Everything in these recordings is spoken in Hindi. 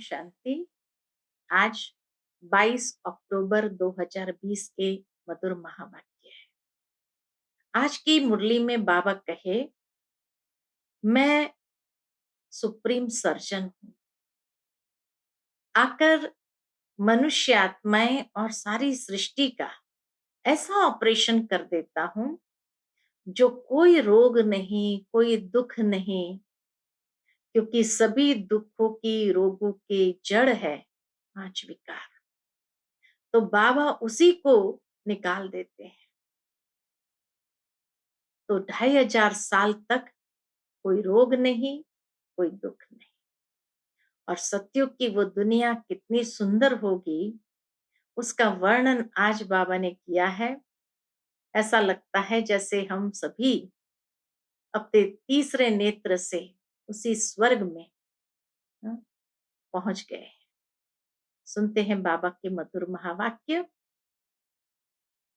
शांति। आज 22 अक्टूबर 2020 के मधुर महावाक्य है। आज की मुरली में बाबा कहे, मैं सुप्रीम सर्जन हूं, आकर मनुष्य आत्माएं और सारी सृष्टि का ऐसा ऑपरेशन कर देता हूं जो कोई रोग नहीं, कोई दुख नहीं, क्योंकि सभी दुखों की, रोगों के जड़ है पांच विकार। तो बाबा उसी को निकाल देते हैं। तो 2500 साल तक कोई रोग नहीं, कोई दुख नहीं। और सतयुग की वो दुनिया कितनी सुंदर होगी, उसका वर्णन आज बाबा ने किया है। ऐसा लगता है जैसे हम सभी अपने तीसरे नेत्र से उसी स्वर्ग में हाँ, पहुंच गए हैं। सुनते हैं बाबा के मधुर महावाक्य।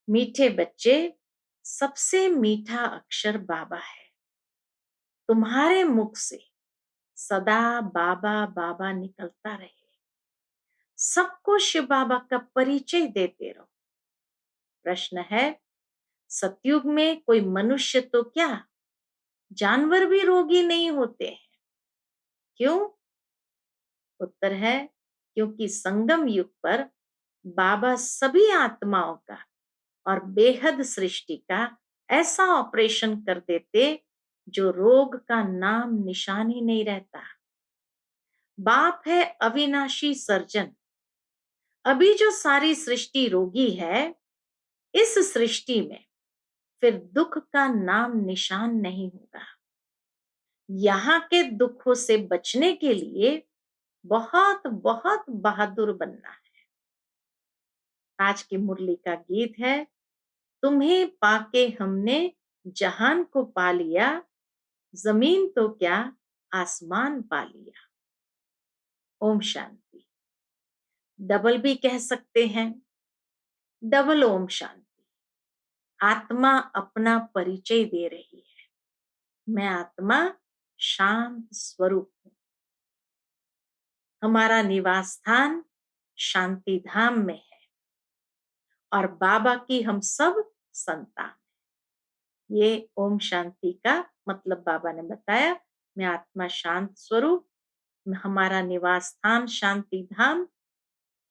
मीठे बच्चे, सबसे मीठा अक्षर बाबा है। तुम्हारे मुख से सदा बाबा बाबा निकलता रहे। सबको शिव बाबा का परिचय देते रहो। प्रश्न है, सतयुग में कोई मनुष्य तो क्या, जानवर भी रोगी नहीं होते हैं। क्यों? उत्तर है, क्योंकि संगम युग पर बाबा सभी आत्माओं का और बेहद सृष्टि का ऐसा ऑपरेशन कर देते जो रोग का नाम निशान ही नहीं रहता। बाप है अविनाशी सर्जन। अभी जो सारी सृष्टि रोगी है, इस सृष्टि में फिर दुख का नाम निशान नहीं होगा। यहाँ के दुखों से बचने के लिए बहुत बहुत बहादुर बनना है। आज की मुरली का गीत है, तुम्हें पाके हमने जहान को पा लिया, जमीन तो क्या आसमान पा लिया। ओम शांति। डबल भी कह सकते हैं, डबल ओम शांति। आत्मा अपना परिचय दे रही है, मैं आत्मा शांत स्वरूप हूं। हमारा निवास स्थान शांति धाम में है और बाबा की हम सब संतान। ये ओम शांति का मतलब बाबा ने बताया। मैं आत्मा शांत स्वरूप, हमारा निवास स्थान शांति धाम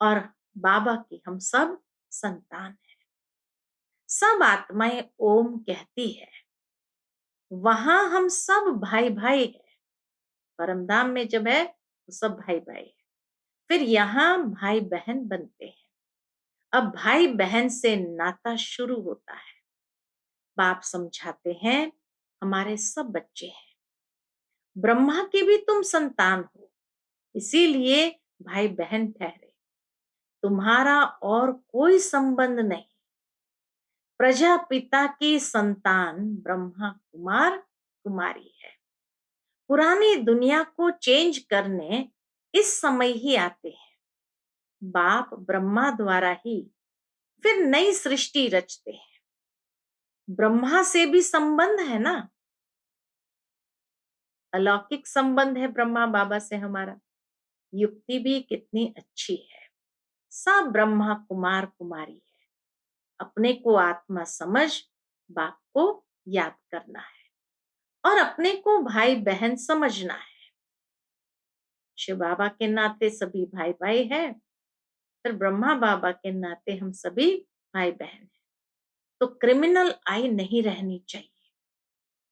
और बाबा की हम सब संतान है। सब आत्माएं ओम कहती है, वहां हम सब भाई भाई है। परमधाम में जब है तो सब भाई भाई है। फिर यहाँ भाई बहन बनते हैं। अब भाई बहन से नाता शुरू होता है। बाप समझाते हैं, हमारे सब बच्चे हैं, ब्रह्मा की भी तुम संतान हो, इसीलिए भाई बहन ठहरे। तुम्हारा और कोई संबंध नहीं। प्रजापिता की संतान ब्रह्मा कुमार कुमारी है। पुरानी दुनिया को चेंज करने इस समय ही आते हैं। बाप ब्रह्मा द्वारा ही फिर नई सृष्टि रचते हैं। ब्रह्मा से भी संबंध है ना, अलौकिक संबंध है ब्रह्मा बाबा से हमारा। युक्ति भी कितनी अच्छी है। सब ब्रह्मा कुमार कुमारी है। अपने को आत्मा समझ बाप को याद करना है और अपने को भाई बहन समझना है। शिव बाबा के नाते सभी भाई भाई है, फिर ब्रह्मा बाबा के नाते हम सभी भाई बहन हैं। तो क्रिमिनल आई नहीं रहनी चाहिए।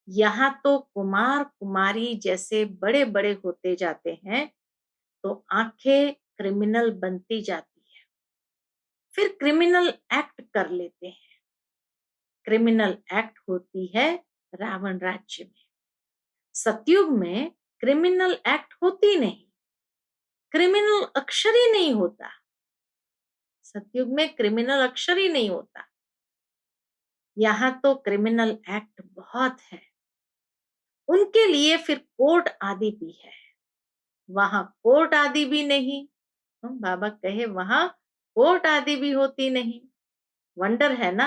यहाँ तो कुमार कुमारी जैसे बड़े बड़े होते जाते हैं तो आंखें क्रिमिनल बनती जाती है, फिर क्रिमिनल एक्ट कर लेते हैं। क्रिमिनल एक्ट होती है रावण राज्य में। सतयुग में क्रिमिनल एक्ट होती नहीं, क्रिमिनल अक्षर ही नहीं होता। सतयुग में क्रिमिनल अक्षर ही नहीं होता। यहाँ तो क्रिमिनल एक्ट बहुत है। उनके लिए फिर कोर्ट आदि भी है, वहां कोर्ट आदि भी नहीं। बाबा कहे वहां कोर्ट आदि भी होती नहीं। वंडर है ना,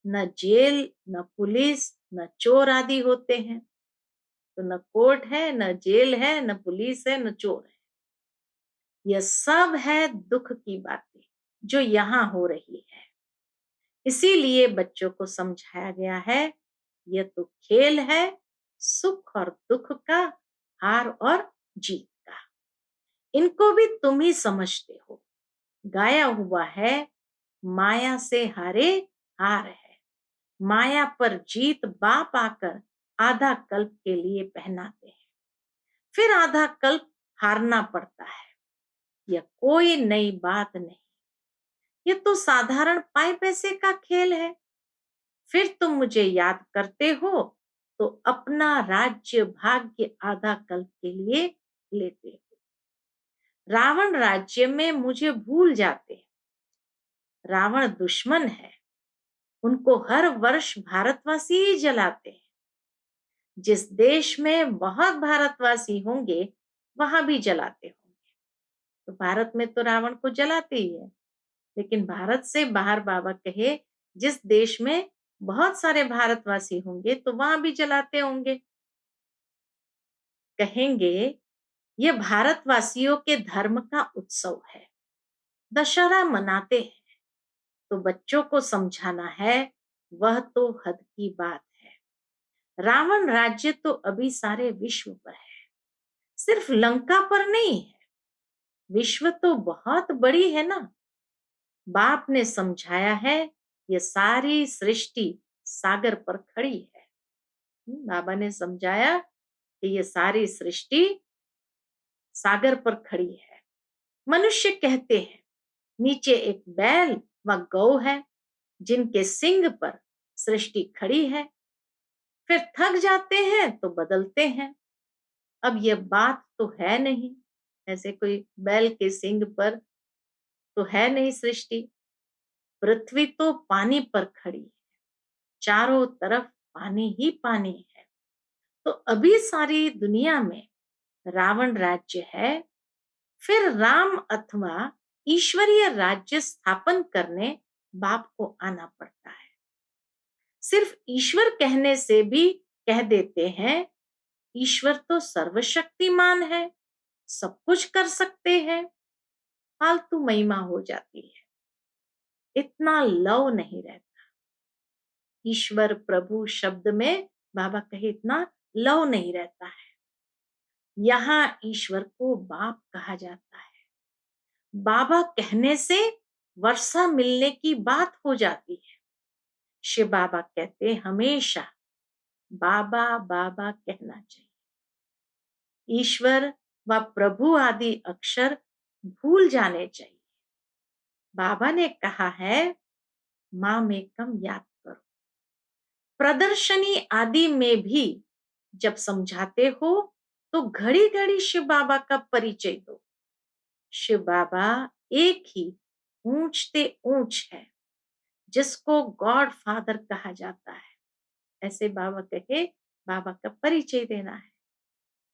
न जेल, न पुलिस, न चोर आदि होते हैं। तो न कोर्ट है, न जेल है, न पुलिस है, न चोर है। यह सब है दुख की बातें जो यहाँ हो रही है। इसीलिए बच्चों को समझाया गया है, यह तो खेल है, सुख और दुख का, हार और जीत का। इनको भी तुम ही समझते हो। गाया हुआ है, माया से हारे हार है, माया पर जीत बाप आकर आधा कल्प के लिए पहनाते हैं, फिर आधा कल्प हारना पड़ता है। यह कोई नई बात नहीं, ये तो साधारण पाई पैसे का खेल है। फिर तुम मुझे याद करते हो तो अपना राज्य भाग्य आधा कल्प के लिए लेते हो। रावण राज्य में मुझे भूल जाते हैं। रावण दुश्मन है, उनको हर वर्ष भारतवासी ही जलाते हैं। जिस देश में बहुत भारतवासी होंगे वहां भी जलाते होंगे। तो भारत में तो रावण को जलाते ही है, लेकिन भारत से बाहर बाबा कहे जिस देश में बहुत सारे भारतवासी होंगे तो वहां भी जलाते होंगे। कहेंगे ये भारतवासियों के धर्म का उत्सव है, दशहरा मनाते हैं। तो बच्चों को समझाना है, वह तो हद की बात है। रावण राज्य तो अभी सारे विश्व पर है, सिर्फ लंका पर नहीं है। विश्व तो बहुत बड़ी है ना। बाप ने समझाया है, ये सारी सृष्टि सागर पर खड़ी है। बाबा ने समझाया कि ये सारी सृष्टि सागर पर खड़ी है। मनुष्य कहते हैं नीचे एक बैल व गौ है, जिनके सिंग पर सृष्टि खड़ी है। फिर थक जाते हैं तो बदलते हैं। अब ये बात तो है नहीं, ऐसे कोई बैल के सिंग पर तो है नहीं सृष्टि। पृथ्वी तो पानी पर खड़ी है, चारों तरफ पानी ही पानी है। तो अभी सारी दुनिया में रावण राज्य है। फिर राम अथवा ईश्वरीय राज्य स्थापन करने बाप को आना पड़ता है। सिर्फ ईश्वर कहने से भी कह देते हैं, ईश्वर तो सर्वशक्तिमान है, सब कुछ कर सकते हैं। फालतू महिमा हो जाती है, इतना लव नहीं रहता। ईश्वर प्रभु शब्द में बाबा कहे इतना लव नहीं रहता है। यहाँ ईश्वर को बाप कहा जाता है। बाबा कहने से वर्षा मिलने की बात हो जाती है। शिव बाबा कहते हमेशा बाबा बाबा कहना चाहिए। ईश्वर व प्रभु आदि अक्षर भूल जाने चाहिए। बाबा ने कहा है, मां में कम याद करो। प्रदर्शनी आदि में भी जब समझाते हो तो घड़ी घड़ी शिव बाबा का परिचय दो। शिव बाबा एक ही ऊंचते ऊंच है, जिसको गॉड फादर कहा जाता है। ऐसे बाबा कहे, बाबा का परिचय देना है।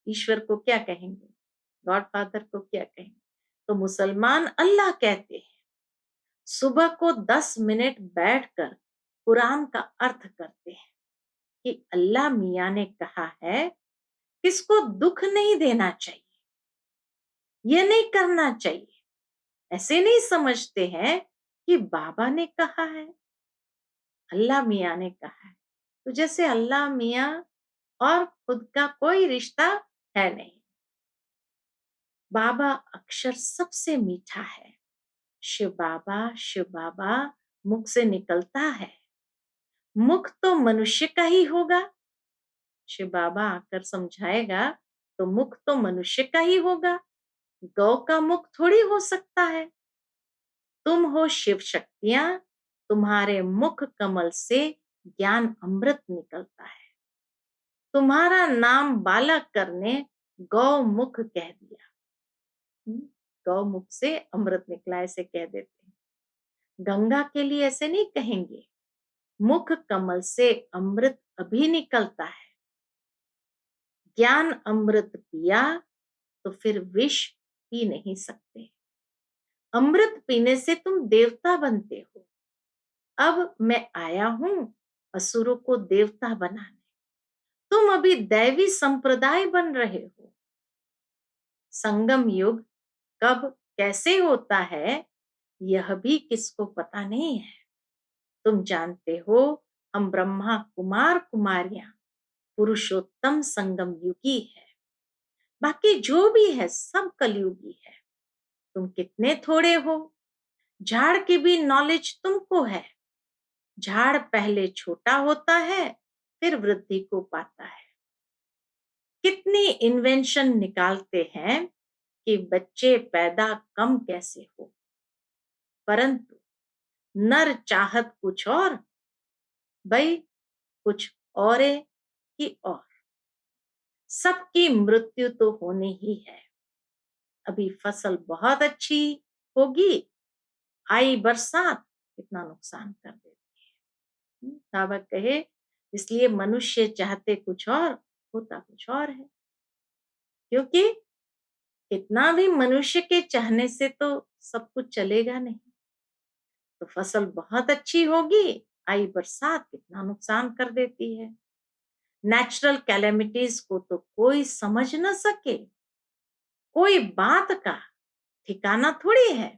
ईश्वर को क्या कहेंगे, गॉड फादर को क्या कहेंगे? तो मुसलमान अल्लाह कहते हैं। सुबह को 10 मिनट बैठकर कुरान का अर्थ करते हैं कि अल्लाह मियां ने कहा है, किसको दुख नहीं देना चाहिए, ये नहीं करना चाहिए। ऐसे नहीं समझते हैं कि बाबा ने कहा है, अल्लाह मियां ने कहा है। तो जैसे अल्लाह मियां और खुद का कोई रिश्ता है नहीं। बाबा अक्षर सबसे मीठा है। शिव बाबा मुख से निकलता है। मुख तो मनुष्य का ही होगा। शिव बाबा आकर समझाएगा तो मुख तो मनुष्य का ही होगा, गौ का मुख थोड़ी हो सकता है। तुम हो शिव शक्तियां, तुम्हारे मुख कमल से ज्ञान अमृत निकलता है। तुम्हारा नाम बालक करने गौ मुख कह दिया। गौ मुख से अमृत निकला ऐसे कह देते हैं। गंगा के लिए ऐसे नहीं कहेंगे, मुख कमल से अमृत अभी निकलता है। ज्ञान अमृत पिया तो फिर विष पी नहीं सकते। अमृत पीने से तुम देवता बनते हो। अब मैं आया हूं असुरों को देवता बनाने। तुम अभी दैवी संप्रदाय बन रहे हो। संगम युग कब कैसे होता है, यह भी किसको पता नहीं है। तुम जानते हो, हम ब्रह्मा कुमार कुमारियां पुरुषोत्तम संगम युगी है। बाकी जो भी है सब कलयुगी है। तुम कितने थोड़े हो। झाड़ की भी नॉलेज तुमको है। झाड़ पहले छोटा होता है, फिर वृद्धि को पाता है। कितनी इन्वेंशन निकालते हैं कि बच्चे पैदा कम कैसे हो, परंतु नर चाहत कुछ और, भाई कुछ और की और। सबकी मृत्यु तो होनी ही है। अभी फसल बहुत अच्छी होगी, आई बरसात कितना नुकसान कर देती है। बाबा कहे, इसलिए मनुष्य चाहते कुछ और, होता कुछ और है। क्योंकि कितना भी मनुष्य के चाहने से तो सब कुछ चलेगा नहीं। तो फसल बहुत अच्छी होगी, आई बरसात कितना नुकसान कर देती है। नेचुरल कैलेमिटीज को तो कोई समझ न सके। कोई बात का ठिकाना थोड़ी है।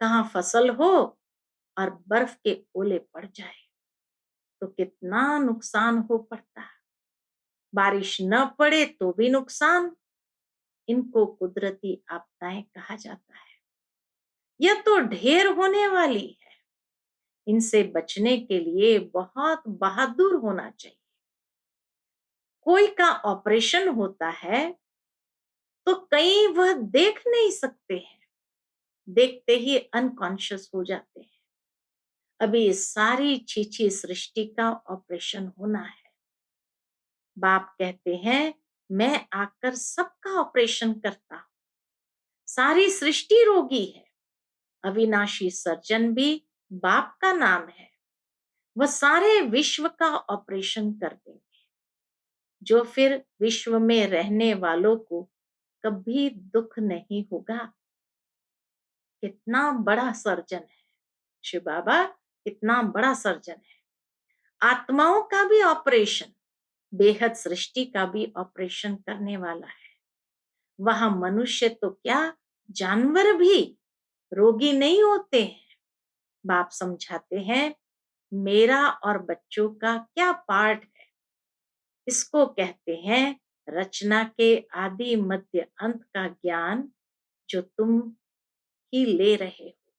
कहाँ फसल हो और बर्फ के ओले पड़ जाए तो कितना नुकसान हो पड़ता है। बारिश न पड़े तो भी नुकसान। इनको कुदरती आपदाएं कहा जाता है। यह तो ढेर होने वाली है। इनसे बचने के लिए बहुत बहादुर होना चाहिए। कोई का ऑपरेशन होता है तो कई वह देख नहीं सकते हैं, देखते ही अनकॉन्शियस हो जाते हैं। अभी इस सारी छीछी सृष्टि का ऑपरेशन होना है। बाप कहते हैं, मैं आकर सबका ऑपरेशन करता हूं। सारी सृष्टि रोगी है। अविनाशी सर्जन भी बाप का नाम है। वह सारे विश्व का ऑपरेशन कर देंगे, जो फिर विश्व में रहने वालों को कभी दुख नहीं होगा। कितना बड़ा सर्जन है शिव बाबा, कितना बड़ा सर्जन है। आत्माओं का भी ऑपरेशन, बेहद सृष्टि का भी ऑपरेशन करने वाला है। वह मनुष्य तो क्या, जानवर भी रोगी नहीं होते हैं। बाप समझाते हैं, मेरा और बच्चों का क्या पार्ट है। इसको कहते हैं रचना के आदि मध्य अंत का ज्ञान, जो तुम ही ले रहे हो।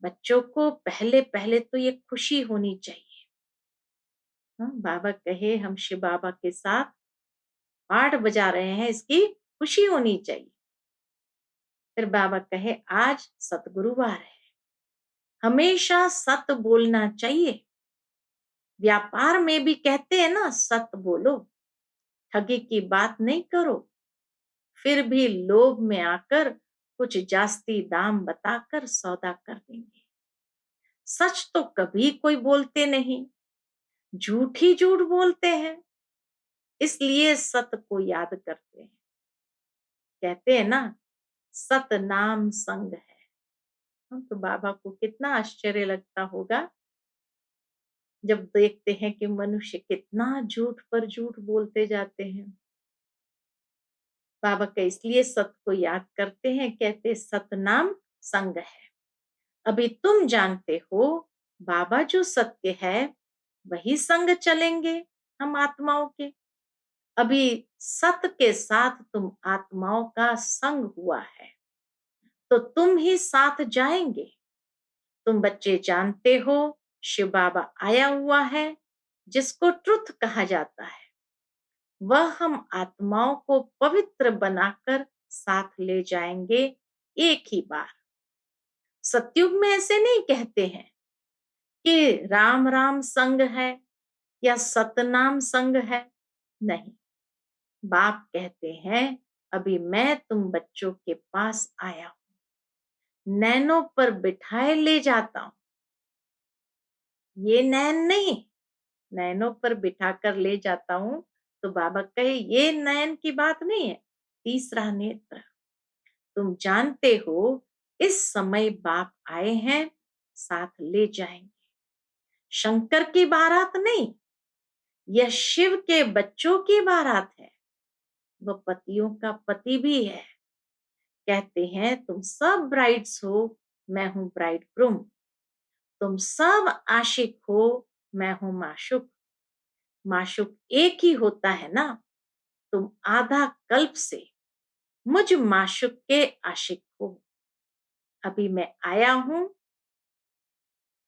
बच्चों को पहले पहले तो ये खुशी होनी चाहिए। हाँ, बाबा कहे, हम शिव बाबा के साथ पाठ बजा रहे हैं, इसकी खुशी होनी चाहिए। फिर बाबा कहे, आज सतगुरुवार है, हमेशा सत बोलना चाहिए। व्यापार में भी कहते हैं ना, सत बोलो, ठगी की बात नहीं करो। फिर भी लोभ में आकर कुछ जास्ती दाम बताकर सौदा कर देंगे। सच तो कभी कोई बोलते नहीं, झूठ ही झूठ बोलते हैं। इसलिए सत को याद करते हैं। कहते हैं ना, सत नाम संग है। हम तो बाबा को कितना आश्चर्य लगता होगा जब देखते हैं कि मनुष्य कितना झूठ पर झूठ बोलते जाते हैं। बाबा का इसलिए सत को याद करते हैं, कहते सतनाम संग है। अभी तुम जानते हो, बाबा जो सत्य है वही संग चलेंगे हम आत्माओं के। अभी सत के साथ तुम आत्माओं का संग हुआ है तो तुम ही साथ जाएंगे। तुम बच्चे जानते हो, शिव बाबा आया हुआ है, जिसको ट्रुथ कहा जाता है। वह हम आत्माओं को पवित्र बनाकर साथ ले जाएंगे एक ही बार। सतयुग में ऐसे नहीं कहते हैं कि राम राम संग है या सतनाम संग है। नहीं, बाप कहते हैं, अभी मैं तुम बच्चों के पास आया हूं, नैनों पर बिठाए ले जाता हूं। ये नैन नहीं, नैनों पर बिठाकर ले जाता हूं तो बाबा कहे, ये नैन की बात नहीं है, तीसरा नेत्र। तुम जानते हो, इस समय बाप आए हैं, साथ ले जाएंगे। शंकर की बारात नहीं, यह शिव के बच्चों की बारात है। वह पतियों का पति भी है। कहते हैं तुम सब ब्राइड्स हो, मैं हूं ब्राइड ग्रूम। तुम सब आशिक हो, मैं हूं माशुक। माशुक एक ही होता है ना, तुम आधा कल्प से मुझ माशुक के आशिक हो। अभी मैं आया हूं,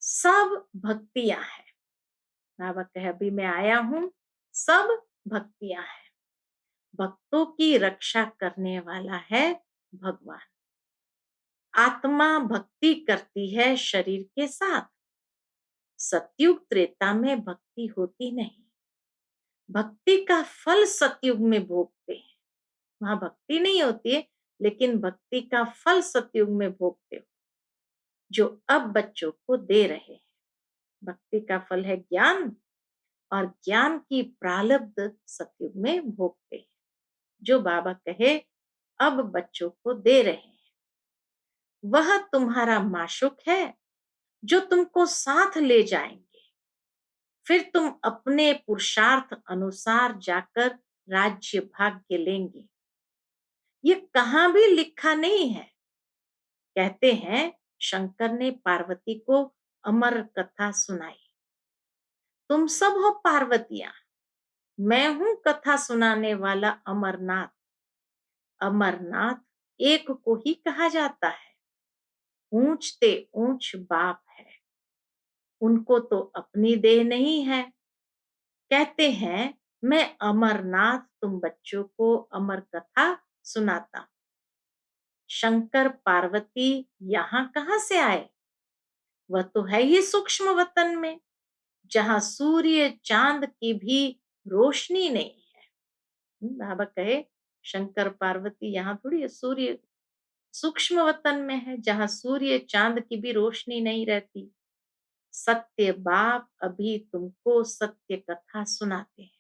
सब भक्तियां हैं। बाबा कहे अभी मैं आया हूं, सब भक्तियां हैं। भक्तों की रक्षा करने वाला है भगवान। आत्मा भक्ति करती है शरीर के साथ। सतयुग त्रेता में भक्ति होती नहीं। भक्ति का फल सतयुग में भोगते हैं। वहां भक्ति नहीं होती है, लेकिन भक्ति का फल सतयुग में भोगते हो, जो अब बच्चों को दे रहे हैं। भक्ति का फल है ज्ञान, और ज्ञान की प्रारब्ध सतयुग में भोगते हैं, जो बाबा कहे अब बच्चों को दे रहे हैं। वह तुम्हारा माशुक है, जो तुमको साथ ले जाएंगे। फिर तुम अपने पुरुषार्थ अनुसार जाकर राज्य भाग्य लेंगे। ये कहां भी लिखा नहीं है। कहते हैं शंकर ने पार्वती को अमर कथा सुनाई। तुम सब हो पार्वतियां, मैं हूं कथा सुनाने वाला अमरनाथ। अमरनाथ एक को ही कहा जाता है। ऊंचते ऊंच बाप है, उनको तो अपनी देह नहीं है। कहते हैं मैं अमरनाथ तुम बच्चों को अमर कथा सुनाता। शंकर पार्वती यहाँ कहाँ से आए? वह तो है ही सूक्ष्म वतन में, जहां सूर्य चांद की भी रोशनी नहीं है। बाबा कहे शंकर पार्वती यहाँ थोड़ी है, सूर्य सूक्ष्म वतन में है, जहां सूर्य चांद की भी रोशनी नहीं रहती। सत्य बाप अभी तुमको सत्य कथा सुनाते हैं।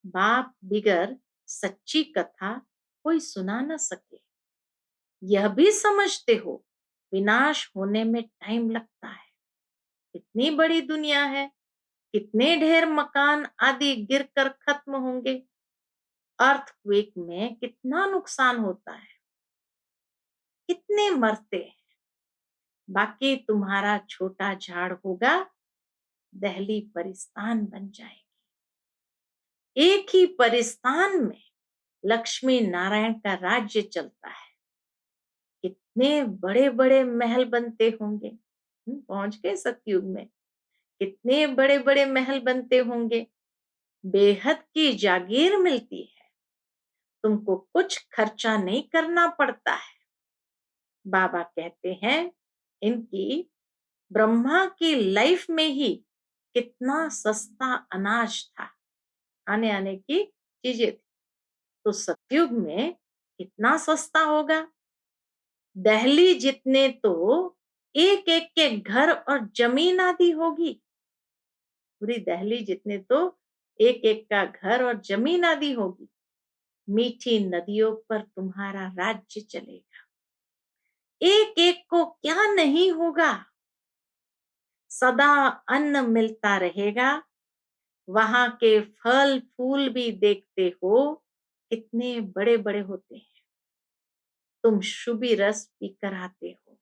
बाप बिगर सच्ची कथा कोई सुना न सके। यह भी समझते हो विनाश होने में टाइम लगता है। कितनी बड़ी दुनिया है, कितने ढेर मकान आदि गिरकर खत्म होंगे। अर्थक्वेक में कितना नुकसान होता है, कितने मरते हैं। बाकी तुम्हारा छोटा झाड़ होगा, दहली परिस्तान बन जाएगी। एक ही परिस्तान में लक्ष्मी नारायण का राज्य चलता है। कितने बड़े बड़े महल बनते होंगे। पहुंच गए सतयुग में, कितने बड़े बड़े महल बनते होंगे। बेहद की जागीर मिलती है, तुमको कुछ खर्चा नहीं करना पड़ता है। बाबा कहते हैं इनकी ब्रह्मा की लाइफ में ही कितना सस्ता अनाज था, आने आने की चीजें थी, तो सतयुग में कितना सस्ता होगा। दिल्ली जितने तो एक एक के घर और जमीन आदि होगी। पूरी दिल्ली जितने तो एक एक का घर और जमीन आदि होगी। मीठी नदियों पर तुम्हारा राज्य चलेगा। एक एक को क्या नहीं होगा। सदा अन्न मिलता रहेगा। वहां के फल फूल भी देखते हो, कितने बड़े बड़े होते हैं। तुम शुभी रस पीकर आते हो।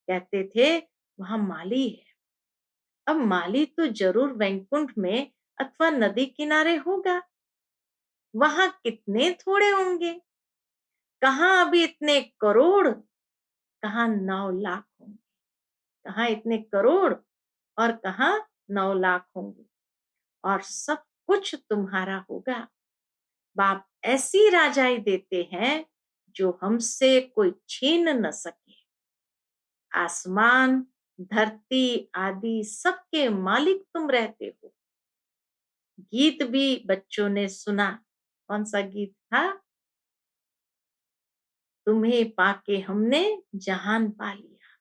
कहते थे वहां माली है। अब माली तो जरूर वैकुंठ में अथवा नदी किनारे होगा। वहां कितने थोड़े होंगे। कहाँ अभी इतने करोड़, कहाँ 9 लाख होंगे। कहाँ इतने करोड़ और कहाँ 9 लाख होंगे। और सब कुछ तुम्हारा होगा। बाप ऐसी राजाई देते हैं जो हमसे कोई छीन न सके। आसमान धरती आदि सबके मालिक तुम रहते हो। गीत भी बच्चों ने सुना। कौन सा गीत था? तुम्हें पाके हमने जहान पा लिया।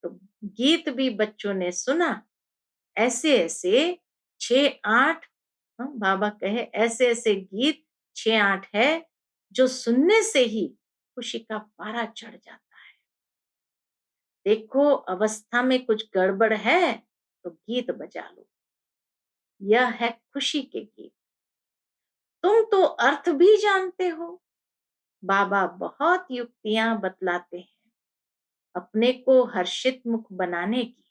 तो गीत भी बच्चों ने सुना। ऐसे ऐसे 6-8, बाबा कहे ऐसे ऐसे गीत 6-8 है, जो सुनने से ही खुशी का पारा चढ़ जाता है। देखो अवस्था में कुछ गड़बड़ है तो गीत बजा लो। यह है खुशी के गीत। तुम तो अर्थ भी जानते हो। बाबा बहुत युक्तियां बतलाते हैं अपने को हर्षित मुख बनाने की।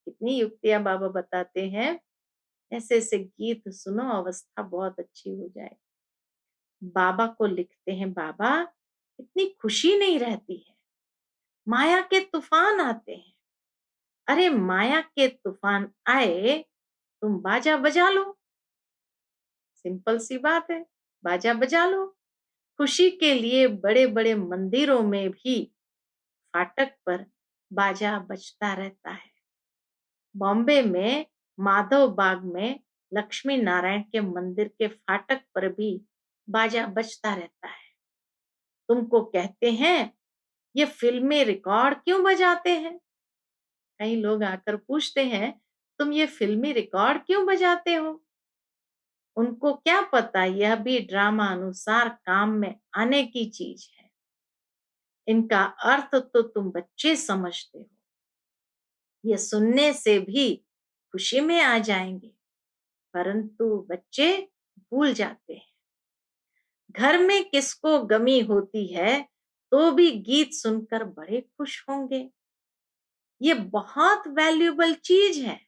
कितनी युक्तियां बाबा बताते हैं। ऐसे ऐसे गीत सुनो, अवस्था बहुत अच्छी हो जाए। बाबा को लिखते हैं, बाबा इतनी खुशी नहीं रहती है, माया के तूफान आते हैं। अरे माया के तूफान आए, तुम बाजा बजा लो। सिंपल सी बात है, बाजा बजा लो। खुशी के लिए बड़े बड़े मंदिरों में भी फाटक पर बाजा बजता रहता है। बॉम्बे में माधव बाग में लक्ष्मी नारायण के मंदिर के फाटक पर भी बाजा बजता रहता है। तुमको कहते हैं ये फिल्मी रिकॉर्ड क्यों बजाते हैं? कई लोग आकर पूछते हैं, तुम ये फिल्मी रिकॉर्ड क्यों बजाते हो? उनको क्या पता यह भी ड्रामा अनुसार काम में आने की चीज है। इनका अर्थ तो तुम बच्चे समझते हो। ये सुनने से भी खुशी में आ जाएंगे, परंतु बच्चे भूल जाते हैं। घर में किसको गमी होती है तो भी गीत सुनकर बड़े खुश होंगे। ये बहुत वैल्यूएबल चीज है।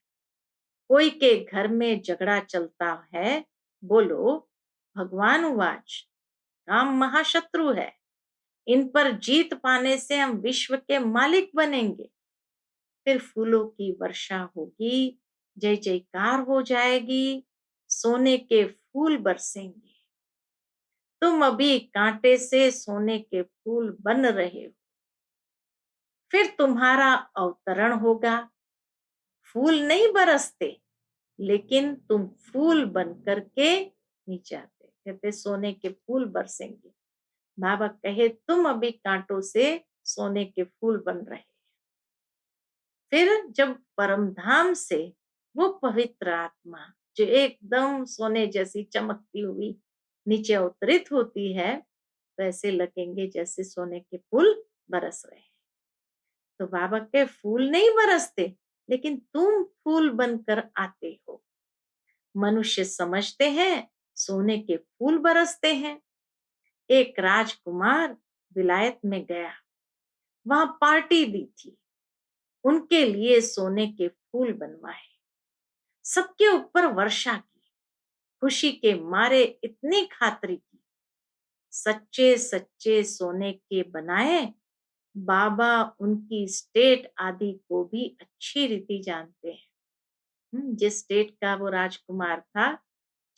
कोई के घर में झगड़ा चलता है, बोलो भगवान उवाच, काम महाशत्रु है, इन पर जीत पाने से हम विश्व के मालिक बनेंगे। फिर फूलों की वर्षा होगी, जय जयकार हो जाएगी, सोने के फूल बरसेंगे। तुम अभी कांटे से सोने के फूल बन रहे हो, फिर तुम्हारा अवतरण होगा। फूल नहीं बरसते, लेकिन तुम फूल बन करके नीचे आते। कहते सोने के फूल बरसेंगे। बाबा कहे तुम अभी कांटों से सोने के फूल बन रहे। फिर जब परम धाम से वो पवित्र आत्मा जो एकदम सोने जैसी चमकती हुई नीचे अवतरित होती है, तो ऐसे लगेंगे जैसे सोने के फूल बरस रहे हैं। तो बाबा के फूल नहीं बरसते, लेकिन तुम फूल बनकर आते हो। मनुष्य समझते हैं सोने के फूल बरसते हैं। एक राजकुमार विलायत में गया, वहां पार्टी दी थी, उनके लिए सोने के फूल बनवाए, सबके ऊपर वर्षा की, खुशी के मारे इतनी खातरी की, सच्चे सच्चे सोने के बनाए। बाबा उनकी स्टेट आदि को भी अच्छी रीति जानते हैं। जिस स्टेट का वो राजकुमार था,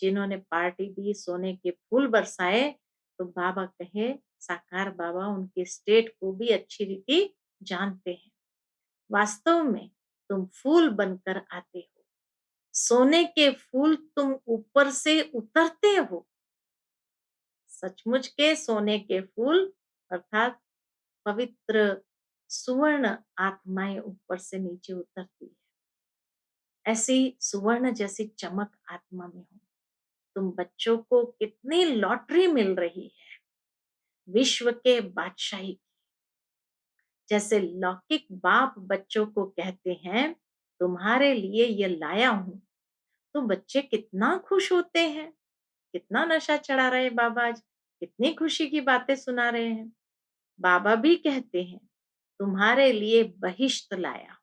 जिन्होंने पार्टी दी, सोने के फूल बरसाए, तो बाबा कहे साकार बाबा उनके स्टेट को भी अच्छी रीति जानते हैं। वास्तव में तुम फूल बनकर आते हो, सोने के फूल तुम ऊपर से उतरते हो। सचमुच के सोने के फूल अर्थात पवित्र सुवर्ण आत्माएं ऊपर से नीचे उतरती है। ऐसी सुवर्ण जैसी चमक आत्मा में हो। तुम बच्चों को कितनी लॉटरी मिल रही है, विश्व के बादशाही की। जैसे लौकिक बाप बच्चों को कहते हैं तुम्हारे लिए ये लाया हूं, तो बच्चे कितना खुश होते हैं। कितना नशा चढ़ा रहे हैं बाबा आज, कितनी खुशी की बातें सुना रहे हैं। बाबा भी कहते हैं तुम्हारे लिए बहिश्त लाया,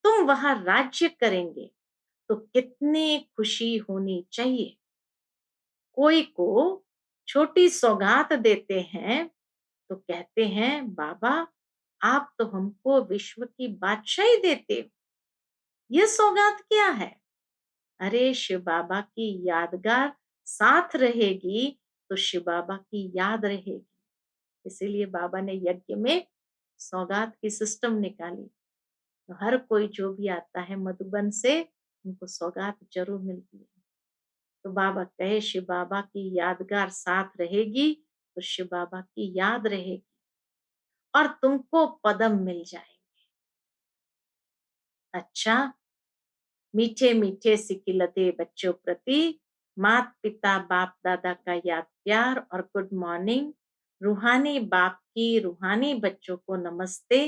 तुम वहां राज्य करेंगे, तो कितनी खुशी होनी चाहिए। कोई को छोटी सौगात देते हैं तो कहते हैं बाबा आप तो हमको विश्व की बादशाही देते हो, ये सौगात क्या है? अरे शिव बाबा की यादगार साथ रहेगी, तो शिव बाबा की याद रहेगी। इसीलिए बाबा ने यज्ञ में सौगात की सिस्टम निकाली। तो हर कोई जो भी आता है मधुबन से, उनको सौगात जरूर मिलती है। तो बाबा कहे शिव बाबा की यादगार साथ रहेगी, तो शिव बाबा की याद रहेगी और तुमको पदम मिल जाएंगे। अच्छा, मीठे मीठे सिकिलते बच्चों प्रति मात पिता बाप दादा का याद प्यार और गुड मॉर्निंग। रूहानी बाप की रूहानी बच्चों को नमस्ते।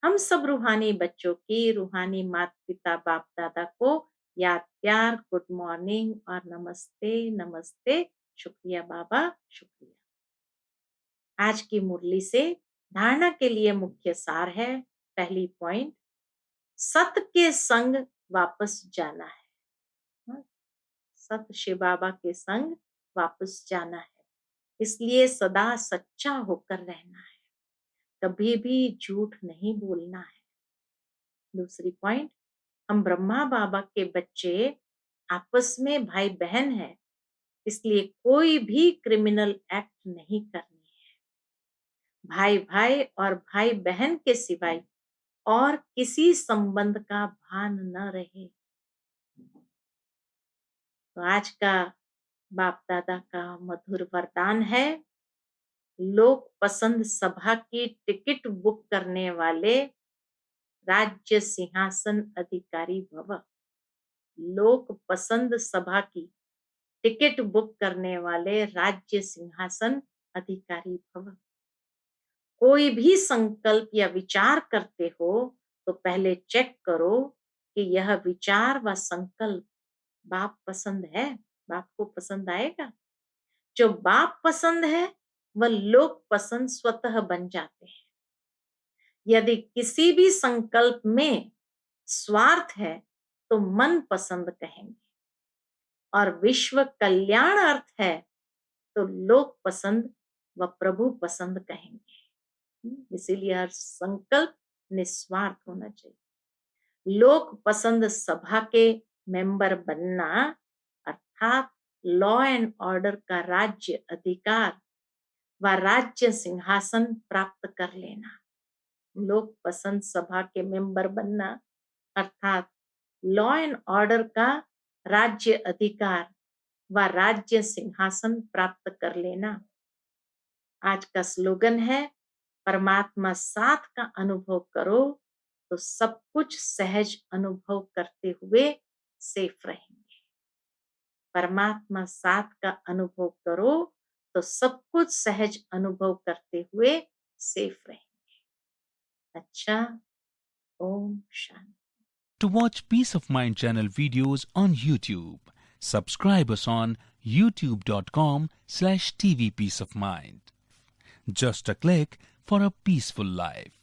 हम सब रूहानी बच्चों की रूहानी माता पिता बाप दादा को याद प्यार गुड मॉर्निंग और नमस्ते नमस्ते। शुक्रिया बाबा, शुक्रिया। आज की मुरली से धारणा के लिए मुख्य सार है। पहली पॉइंट, सत के संग वापस जाना है। हाँ, सत शिव बाबा के संग वापस जाना है, इसलिए सदा सच्चा होकर रहना है, कभी भी झूठ नहीं बोलना है। दूसरी पॉइंट, हम ब्रह्मा बाबा के बच्चे आपस में भाई बहन हैं, इसलिए कोई भी क्रिमिनल एक्ट नहीं करनी है। भाई भाई और भाई बहन के सिवाय और किसी संबंध का भान न रहे। तो आज का बाप दादा का मधुर वरदान है, लोक पसंद सभा की टिकट बुक करने वाले राज्य सिंहासन अधिकारी भव। लोक पसंद सभा की टिकट बुक करने वाले राज्य सिंहासन अधिकारी भव। कोई भी संकल्प या विचार करते हो तो पहले चेक करो कि यह विचार व संकल्प बाप पसंद है, बाप को पसंद आएगा। जो बाप पसंद है वह लोक पसंद स्वतः बन जाते हैं। यदि किसी भी संकल्प में स्वार्थ है तो मन पसंद कहेंगे, और विश्व कल्याण अर्थ है तो लोक पसंद व प्रभु पसंद कहेंगे। इसीलिए हर संकल्प निस्वार्थ होना चाहिए। लोक पसंद सभा के मेंबर बनना अर्थात लॉ एंड ऑर्डर का राज्य अधिकार व राज्य सिंहासन प्राप्त कर लेना। लोक पसंद सभा के मेंबर बनना अर्थात लॉ एंड ऑर्डर का राज्य अधिकार व राज्य सिंहासन प्राप्त कर लेना। आज का स्लोगन है, परमात्मा साथ का अनुभव करो तो सब कुछ सहज अनुभव करते हुए सेफ रहेंगे। परमात्मा साथ का अनुभव करो तो सब कुछ सहज अनुभव करते हुए सेफ रहेंगे। अच्छा, Om Shanti. To watch Peace of Mind channel videos on YouTube, subscribe us on youtube.com/tvpeaceofmind. Just a click for a peaceful life.